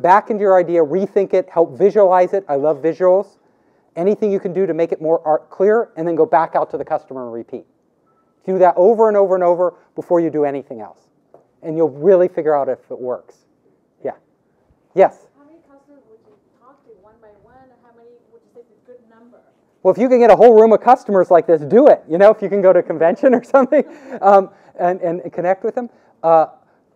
Back into your idea, rethink it, help visualize it. I love visuals. Anything you can do to make it more clear, and then go back out to the customer and repeat. Do that over and over and over before you do anything else. And you'll really figure out if it works. Yeah. Yes? How many customers would you talk to one by one? And how many would you say is a good number? Well, if you can get a whole room of customers like this, do it. You know, if you can go to a convention or something and connect with them.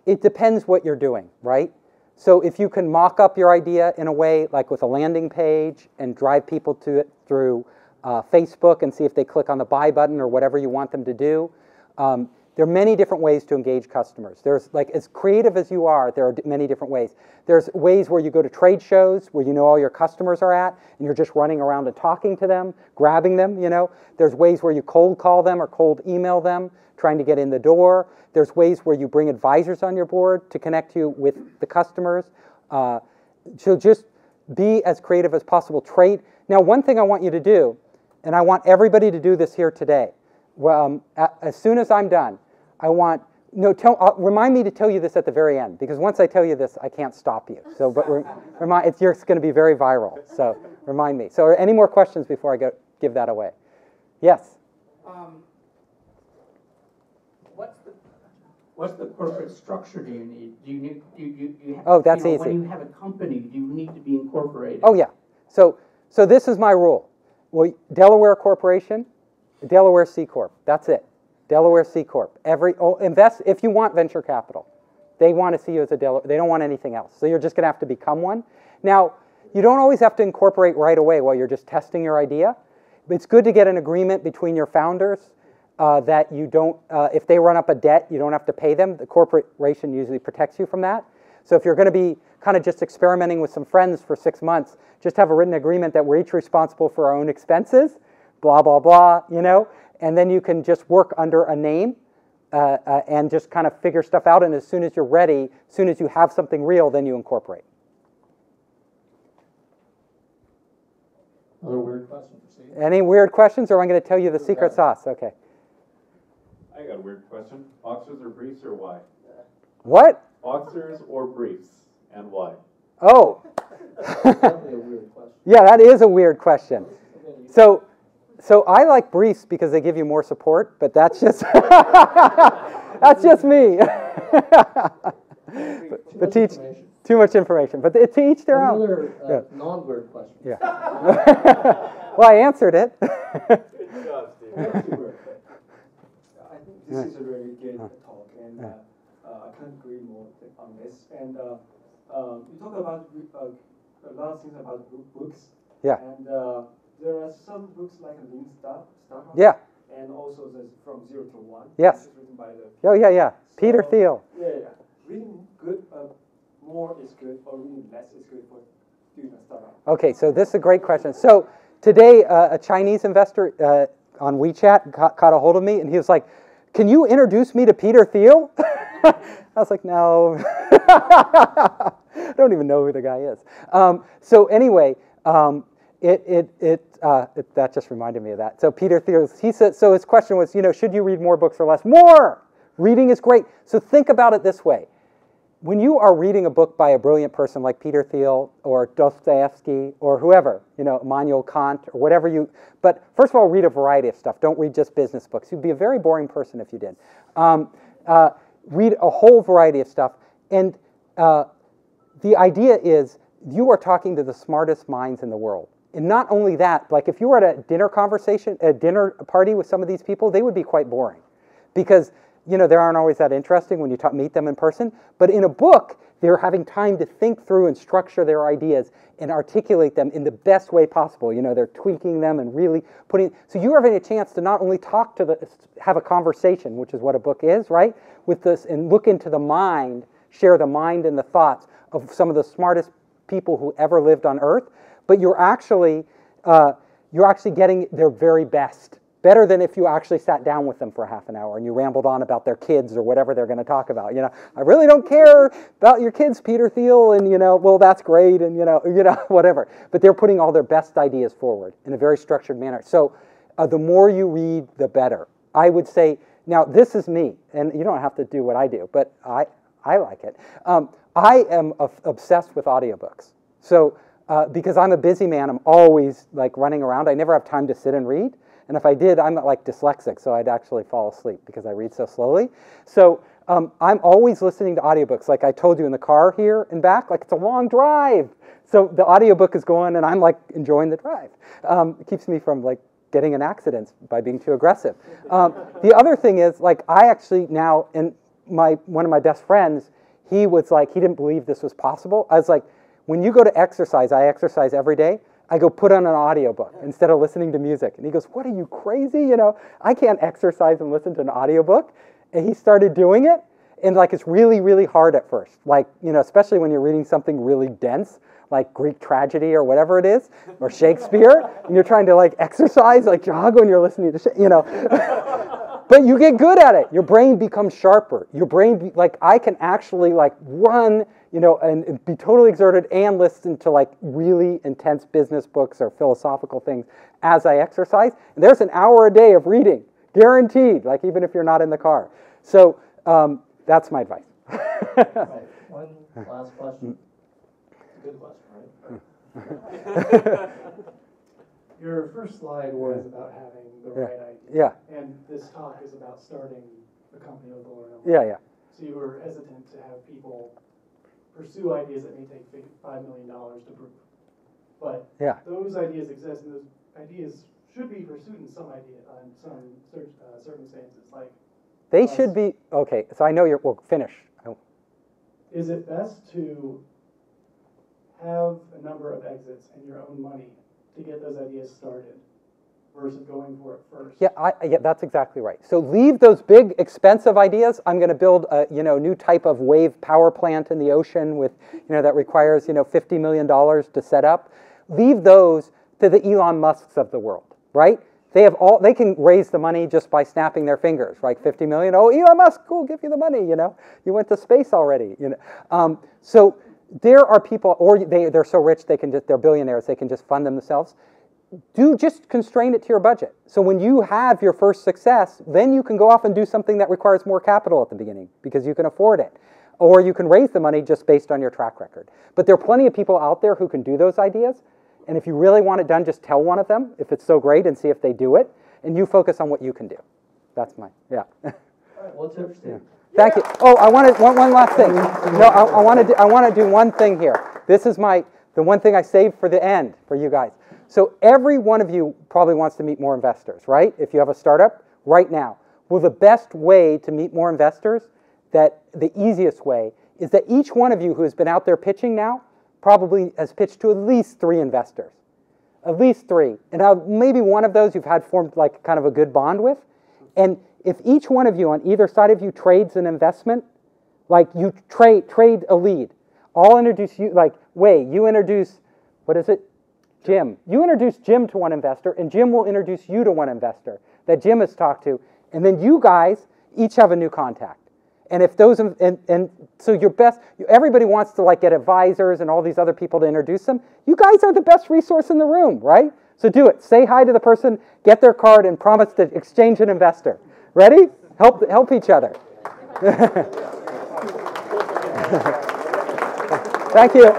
It depends what you're doing, right? So if you can mock up your idea in a way like with a landing page and drive people to it through Facebook and see if they click on the buy button or whatever you want them to do. There are many different ways to engage customers. There's, like, as creative as you are, there are many different ways. There's ways where you go to trade shows where you know all your customers are at and you're just running around and talking to them, grabbing them, you know. There's ways where you cold call them or cold email them, trying to get in the door. There's ways where you bring advisors on your board to connect you with the customers. So just be as creative as possible. Now, one thing I want you to do, and I want everybody to do this here today. Well, as soon as I'm done, I want, remind me to tell you this at the very end, because once I tell you this, I can't stop you. So, but it's going to be very viral. So remind me. So, any more questions before I give that away? Yes. What's the corporate structure do you need? Do you have, oh, that's easy. When you have a company, do you need to be incorporated? Oh, yeah. So this is my rule. Well, Delaware Corporation, Delaware C Corp. That's it. Delaware C Corp. Invest if you want venture capital. They want to see you as a Delaware. They don't want anything else. So you're just going to have to become one. Now, you don't always have to incorporate right away while you're just testing your idea. It's good to get an agreement between your founders that you don't, if they run up a debt, you don't have to pay them. The corporation usually protects you from that. So if you're going to be kind of just experimenting with some friends for 6 months, just have a written agreement that we're each responsible for our own expenses, blah, blah, blah, you know, and then you can just work under a name and just kind of figure stuff out. And as soon as you're ready, as soon as you have something real, then you incorporate. Another weird question for Steve. Any weird questions, or I'm going to tell you the secret sauce? Okay. I got a weird question. Boxers or briefs, or why? What? Boxers or briefs, and why? Oh. Definitely a weird question. Yeah, that is a weird question. So I like briefs because they give you more support, but that's just that's just me. but teach too much information. But to each their own. Another non-weird question. Yeah. Well, I answered it. Good job, Steve. I think this is a very good talk, and I can't agree more on this. And you talk about a lot of things about books. Yeah. And there are some books like Lean Startup. Yeah. And also there's From Zero to One. Yes. Written by the. Oh yeah, yeah. Peter So, Thiel. Yeah. Reading good, more is good, or reading less is good for doing a startup. Okay, so this is a great question. So today, a Chinese investor on WeChat caught a hold of me, and he was like, "Can you introduce me to Peter Thiel?" I was like, "No, I don't even know who the guy is." So anyway, that just reminded me of that. So Peter Thiel, he said. So his question was, should you read more books or less? More. Reading is great. So think about it this way. When you are reading a book by a brilliant person like Peter Thiel or Dostoevsky or whoever, Immanuel Kant or whatever but first of all, read a variety of stuff. Don't read just business books. You'd be a very boring person if you did. Read a whole variety of stuff. And the idea is you are talking to the smartest minds in the world. And not only that, like if you were at a dinner party with some of these people, they would be quite boring because they aren't always that interesting when you meet them in person. But in a book, they're having time to think through and structure their ideas and articulate them in the best way possible. They're tweaking them and really so you're having a chance to not only have a conversation, which is what a book is, right? With this, and look into the mind, share the mind and the thoughts of some of the smartest people who ever lived on Earth. But you're actually getting their very best. Better than if you actually sat down with them for half an hour and you rambled on about their kids or whatever they're going to talk about. I really don't care about your kids, Peter Thiel, and well, that's great, and whatever. But they're putting all their best ideas forward in a very structured manner. So the more you read, the better. I would say, now this is me, and you don't have to do what I do, but I like it. I am obsessed with audiobooks. So because I'm a busy man, I'm always like running around. I never have time to sit and read. And if I did, I'm like dyslexic, so I'd actually fall asleep because I read so slowly. So I'm always listening to audiobooks. Like I told you in the car here and back, like it's a long drive. So the audiobook is going and I'm like enjoying the drive. It keeps me from like getting in accidents by being too aggressive. The other thing is like I actually now, and one of my best friends, he was like, he didn't believe this was possible. I was like, when you go to exercise, I exercise every day. I go put on an audiobook instead of listening to music. And he goes, what are you, crazy? You know, I can't exercise and listen to an audiobook. And he started doing it. And like, it's really, really hard at first. Like, you know, especially when you're reading something really dense, like Greek tragedy or whatever it is, or Shakespeare, and you're trying to like exercise, like jog when you're listening to, you know. But you get good at it. Your brain becomes sharper. Your brain, like I can actually like run, you know, and be totally exerted and listen to like really intense business books or philosophical things as I exercise. And there's an hour a day of reading, guaranteed, like even if you're not in the car. So that's my advice. Right. One last question. Good question, right? Your first slide was about having the right idea. Yeah. And this talk is about starting the company with a lower number. Yeah. So you were hesitant to have people pursue ideas that may take $5 million to prove. But Yeah. those ideas exist, and those ideas should be pursued in some circumstances. Like They should be, okay, so I know you're, well, finish. Is it best to have a number of exits and your own money to get those ideas started versus going for it first? Yeah, yeah, that's exactly right. So leave those big, expensive ideas. I'm going to build a new type of wave power plant in the ocean with, that requires, $50 million to set up. Leave those to the Elon Musks of the world, right? They can raise the money just by snapping their fingers, right? 50 million. Oh, Elon Musk, cool, give you the money. You went to space already. So there are people, or they're so rich they're billionaires. They can just fund them themselves. Just constrain it to your budget. So when you have your first success, then you can go off and do something that requires more capital at the beginning because you can afford it, or you can raise the money just based on your track record. But there are plenty of people out there who can do those ideas. And if you really want it done, just tell one of them if it's so great and see if they do it. And you focus on what you can do. That's yeah. All right, what's interesting? Yeah. Thank you. Oh, I wanted one last thing. No, I want to do one thing here. This is the one thing I saved for the end for you guys. So every one of you probably wants to meet more investors, right? If you have a startup right now. Well, the best way to meet more investors, the easiest way, is that each one of you who has been out there pitching now probably has pitched to at least 3 investors. At least 3. And now maybe one of those you've had formed like kind of a good bond with. And if each one of you on either side of you trades an investment, like you trade a lead, I'll introduce you, like Wei, you introduce, what is it? Jim. You introduce Jim to one investor, and Jim will introduce you to one investor that Jim has talked to. And then you guys each have a new contact. And if those, and so everybody wants to like get advisors and all these other people to introduce them. You guys are the best resource in the room, right? So do it. Say hi to the person, get their card, and promise to exchange an investor. Ready? Help each other. Thank you.